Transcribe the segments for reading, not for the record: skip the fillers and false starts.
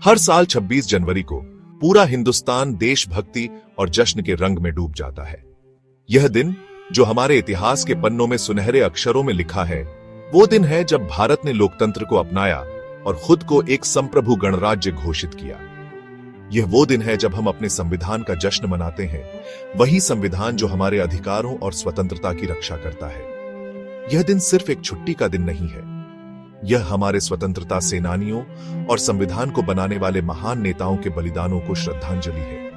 हर साल 26 जनवरी को पूरा हिंदुस्तान देशभक्ति और जश्न के रंग में डूब जाता है। यह दिन, जो हमारे इतिहास के पन्नों में सुनहरे अक्षरों में लिखा है, वो दिन है जब भारत ने लोकतंत्र को अपनाया और खुद को एक संप्रभु गणराज्य घोषित किया। यह वो दिन है जब हम अपने संविधान का जश्न मनाते हैं, वही संविधान जो हमारे अधिकारों और स्वतंत्रता की रक्षा करता है। यह दिन सिर्फ एक छुट्टी का दिन नहीं है, यह हमारे स्वतंत्रता सेनानियों और संविधान को बनाने वाले महान नेताओं के बलिदानों को श्रद्धांजलि है।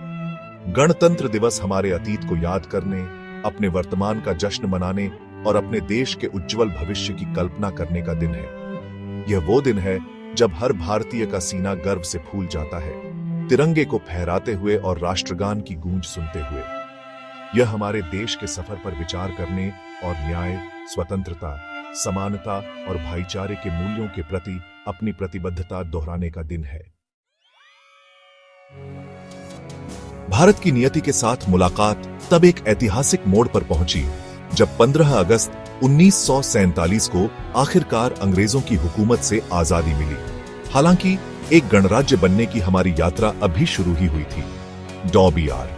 गणतंत्र दिवस हमारे अतीत को याद करने, अपने वर्तमान का जश्न मनाने और अपने देश के उज्जवल भविष्य की कल्पना करने का दिन है। यह वो दिन है जब हर भारतीय का सीना गर्व से फूल जाता है, तिरंगे को फहराते हुए और राष्ट्रगान की गूंज सुनते हुए। यह हमारे देश के सफर पर विचार करने और न्याय, स्वतंत्रता, समानता और भाईचारे के मूल्यों के प्रति अपनी प्रतिबद्धता दोहराने का दिन है। भारत की नियति के साथ मुलाकात तब एक ऐतिहासिक मोड़ पर पहुंची जब 15 अगस्त 1947 को आखिरकार अंग्रेजों की हुकूमत से आजादी मिली। हालांकि एक गणराज्य बनने की हमारी यात्रा अभी शुरू ही हुई थी। डॉ. बी.आर.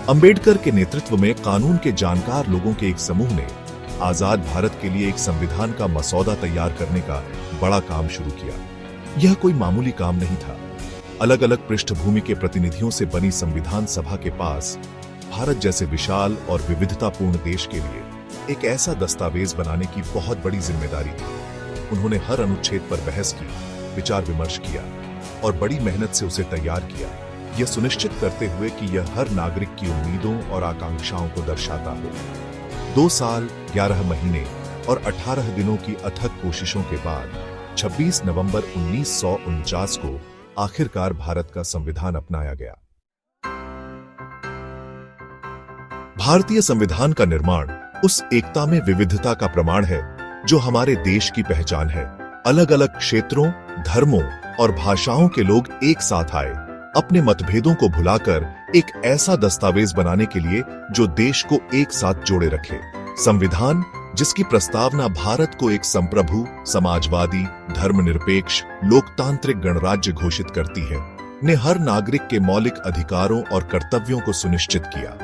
अंबेडकर के नेतृत्व में कानून के जानकार लोगों के एक समूह ने आजाद भारत के लिए एक संविधान का मसौदा तैयार करने का बड़ा काम शुरू किया। यह कोई मामूली काम नहीं था। अलग अलग पृष्ठभूमि के प्रतिनिधियों से बनी संविधान सभा के पास भारत जैसे विशाल और विविधतापूर्ण देश के लिए एक ऐसा दस्तावेज बनाने की बहुत बड़ी जिम्मेदारी थी। उन्होंने हर अनुच्छेद पर बहस की, विचार विमर्श किया और बड़ी मेहनत से उसे तैयार किया, यह सुनिश्चित करते हुए कि यह हर नागरिक की उम्मीदों और आकांक्षाओं को दर्शाता हो। 2 साल, 11 महीने और 18 दिनों की अथक कोशिशों के बाद 26 नवंबर 1949 को आखिरकार भारत का संविधान अपनाया गया। भारतीय संविधान का निर्माण उस एकता में विविधता का प्रमाण है जो हमारे देश की पहचान है। अलग अलग क्षेत्रों, धर्मों और भाषाओं के लोग एक साथ आए, अपने मतभेदों को भुलाकर एक ऐसा दस्तावेज बनाने के लिए जो देश को एक साथ जोड़े रखे। संविधान, जिसकी प्रस्तावना भारत को एक संप्रभु, समाजवादी, धर्मनिरपेक्ष, लोकतांत्रिक गणराज्य घोषित करती है, ने हर नागरिक के मौलिक अधिकारों और कर्तव्यों को सुनिश्चित किया।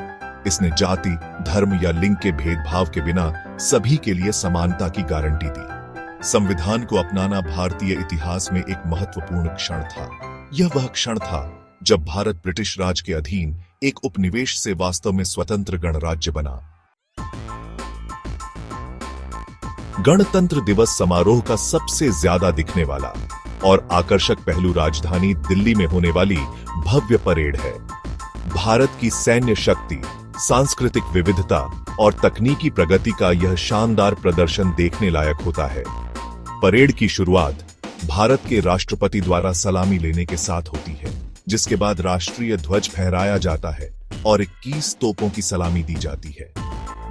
इसने जाति, धर्म या लिंग के भेदभाव के बिना सभी के लिए समानता की गारंटी दी। संविधान को अपनाना भारतीय इतिहास में एक महत्वपूर्ण क्षण था। यह वह क्षण था जब भारत ब्रिटिश राज के अधीन एक उपनिवेश से वास्तव में स्वतंत्र गणराज्य बना। गणतंत्र दिवस समारोह का सबसे ज्यादा दिखने वाला और आकर्षक पहलू राजधानी दिल्ली में होने वाली भव्य परेड है। भारत की सैन्य शक्ति, सांस्कृतिक विविधता और तकनीकी प्रगति का यह शानदार प्रदर्शन देखने लायक होता है। परेड की शुरुआत भारत के राष्ट्रपति द्वारा सलामी लेने के साथ होती है, जिसके बाद राष्ट्रीय ध्वज फहराया जाता है और 21 तोपों की सलामी दी जाती है।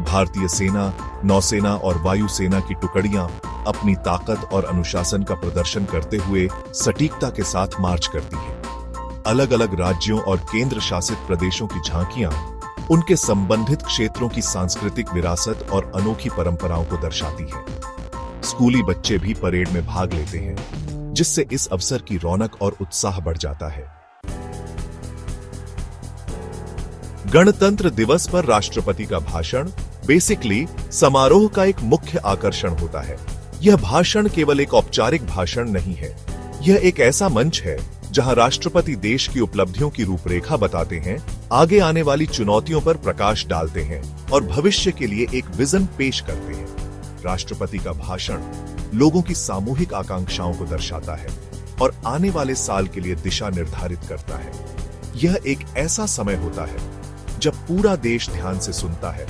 भारतीय सेना, नौसेना और वायुसेना की टुकड़ियां अपनी ताकत और अनुशासन का प्रदर्शन करते हुए सटीकता के साथ मार्च करती हैं। अलग अलग राज्यों और केंद्र शासित प्रदेशों की झांकियां उनके संबंधित क्षेत्रों की सांस्कृतिक विरासत और अनोखी परंपराओं को दर्शाती हैं। स्कूली बच्चे भी परेड में भाग लेते हैं, जिससे इस अवसर की रौनक और उत्साह बढ़ जाता है। गणतंत्र दिवस पर राष्ट्रपति का भाषण बेसिकली समारोह का एक मुख्य आकर्षण होता है। यह भाषण केवल एक औपचारिक भाषण नहीं है, यह एक ऐसा मंच है जहां राष्ट्रपति देश की उपलब्धियों की रूपरेखा बताते हैं, आगे आने वाली चुनौतियों पर प्रकाश डालते हैं और भविष्य के लिए एक विजन पेश करते हैं। राष्ट्रपति का भाषण लोगों की सामूहिक आकांक्षाओं को दर्शाता है और आने वाले साल के लिए दिशा निर्धारित करता है। यह एक ऐसा समय होता है जब पूरा देश ध्यान से सुनता है,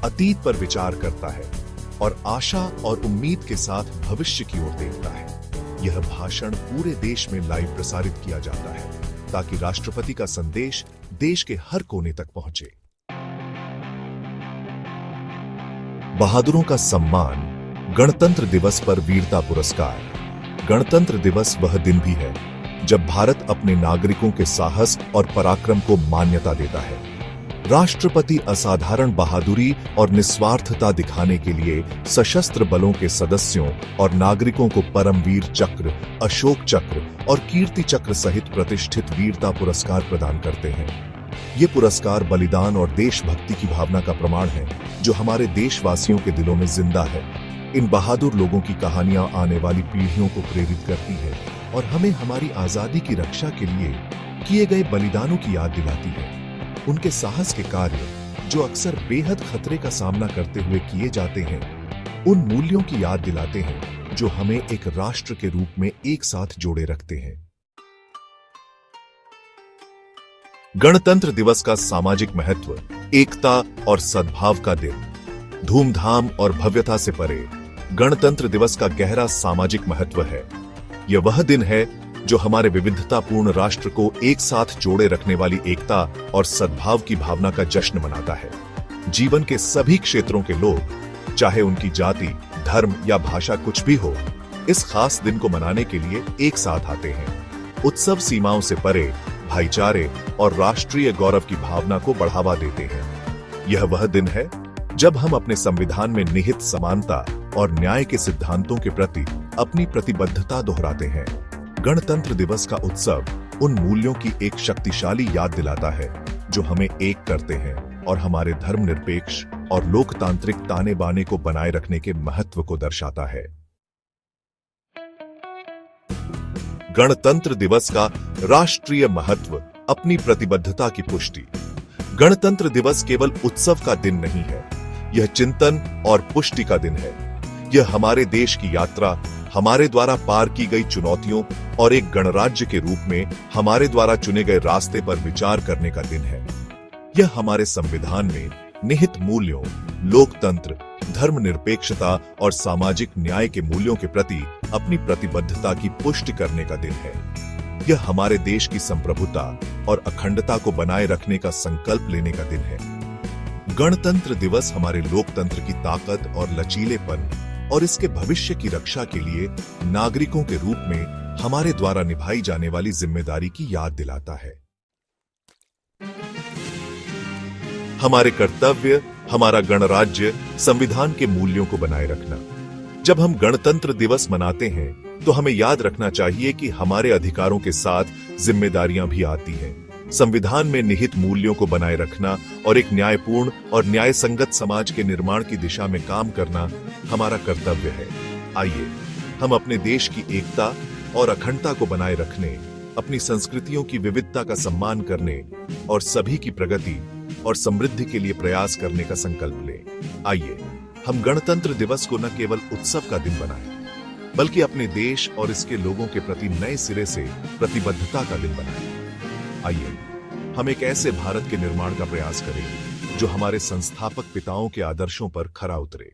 अतीत पर विचार करता है और आशा और उम्मीद के साथ भविष्य की ओर देखता है। यह भाषण पूरे देश में लाइव प्रसारित किया जाता है ताकि राष्ट्रपति का संदेश देश के हर कोने तक पहुंचे। बहादुरों का सम्मान, गणतंत्र दिवस पर वीरता पुरस्कार। गणतंत्र दिवस वह दिन भी है जब भारत अपने नागरिकों के साहस और पराक्रम को मान्यता देता है। राष्ट्रपति असाधारण बहादुरी और निस्वार्थता दिखाने के लिए सशस्त्र बलों के सदस्यों और नागरिकों को परमवीर चक्र, अशोक चक्र और कीर्ति चक्र सहित प्रतिष्ठित वीरता पुरस्कार प्रदान करते हैं। ये पुरस्कार बलिदान और देशभक्ति की भावना का प्रमाण है, जो हमारे देशवासियों के दिलों में जिंदा है। इन बहादुर लोगों की कहानियां आने वाली पीढ़ियों को प्रेरित करती है और हमें हमारी आजादी की रक्षा के लिए किए गए बलिदानों की याद दिलाती है। उनके साहस के कार्य, जो अक्सर बेहद खतरे का सामना करते हुए किए जाते हैं, उन मूल्यों की याद दिलाते हैं जो हमें एक राष्ट्र के रूप में एक साथ जोड़े रखते हैं। गणतंत्र दिवस का सामाजिक महत्व, एकता और सद्भाव का दिन। धूमधाम और भव्यता से परे गणतंत्र दिवस का गहरा सामाजिक महत्व है। यह वह दिन है जो हमारे विविधतापूर्ण राष्ट्र को एक साथ जोड़े रखने वाली एकता और सद्भाव की भावना का जश्न मनाता है। जीवन के सभी क्षेत्रों के लोग, चाहे उनकी जाति, धर्म या भाषा कुछ भी हो, इस खास दिन को मनाने के लिए एक साथ आते हैं। उत्सव सीमाओं से परे भाईचारे और राष्ट्रीय गौरव की भावना को बढ़ावा देते हैं। यह वह दिन है जब हम अपने संविधान में निहित समानता और न्याय के सिद्धांतों के प्रति अपनी प्रतिबद्धता दोहराते हैं। गणतंत्र दिवस का उत्सव उन मूल्यों की एक शक्तिशाली याद दिलाता है जो हमें एक करते हैं और हमारे धर्मनिरपेक्ष और लोकतांत्रिक ताने बाने को बनाए रखने के महत्व को दर्शाता है। गणतंत्र दिवस का राष्ट्रीय महत्व, अपनी प्रतिबद्धता की पुष्टि। गणतंत्र दिवस केवल उत्सव का दिन नहीं है, यह चिंतन और पुष्टि का दिन है। यह हमारे देश की यात्रा, हमारे द्वारा पार की गई चुनौतियों और एक गणराज्य के रूप में हमारे द्वारा चुने गए रास्ते पर विचार करने का दिन है। यह हमारे संविधान में निहित मूल्यों, लोकतंत्र, धर्मनिरपेक्षता और सामाजिक न्याय के मूल्यों के प्रति अपनी प्रतिबद्धता की पुष्टि करने का दिन है। यह हमारे देश की संप्रभुता और अखंडता को बनाए रखने का संकल्प लेने का दिन है। गणतंत्र दिवस हमारे लोकतंत्र की ताकत और लचीलेपन और इसके भविष्य की रक्षा के लिए नागरिकों के रूप में हमारे द्वारा निभाई जाने वाली जिम्मेदारी की याद दिलाता है। हमारे कर्तव्य, हमारा गणराज्य, संविधान के मूल्यों को बनाए रखना। जब हम गणतंत्र दिवस मनाते हैं तो हमें याद रखना चाहिए कि हमारे अधिकारों के साथ जिम्मेदारियां भी आती हैं। संविधान में निहित मूल्यों को बनाए रखना और एक न्यायपूर्ण और न्याय संगत समाज के निर्माण की दिशा में काम करना हमारा कर्तव्य है। आइए हम अपने देश की एकता और अखंडता को बनाए रखने, अपनी संस्कृतियों की विविधता का सम्मान करने और सभी की प्रगति और समृद्धि के लिए प्रयास करने का संकल्प लें। आइए हम गणतंत्र दिवस को न केवल उत्सव का दिन बनाएं, बल्कि अपने देश और इसके लोगों के प्रति नए सिरे से प्रतिबद्धता का दिन बनाएं। आइए हम एक ऐसे भारत के निर्माण का प्रयास करें जो हमारे संस्थापक पिताओं के आदर्शों पर खरा उतरे।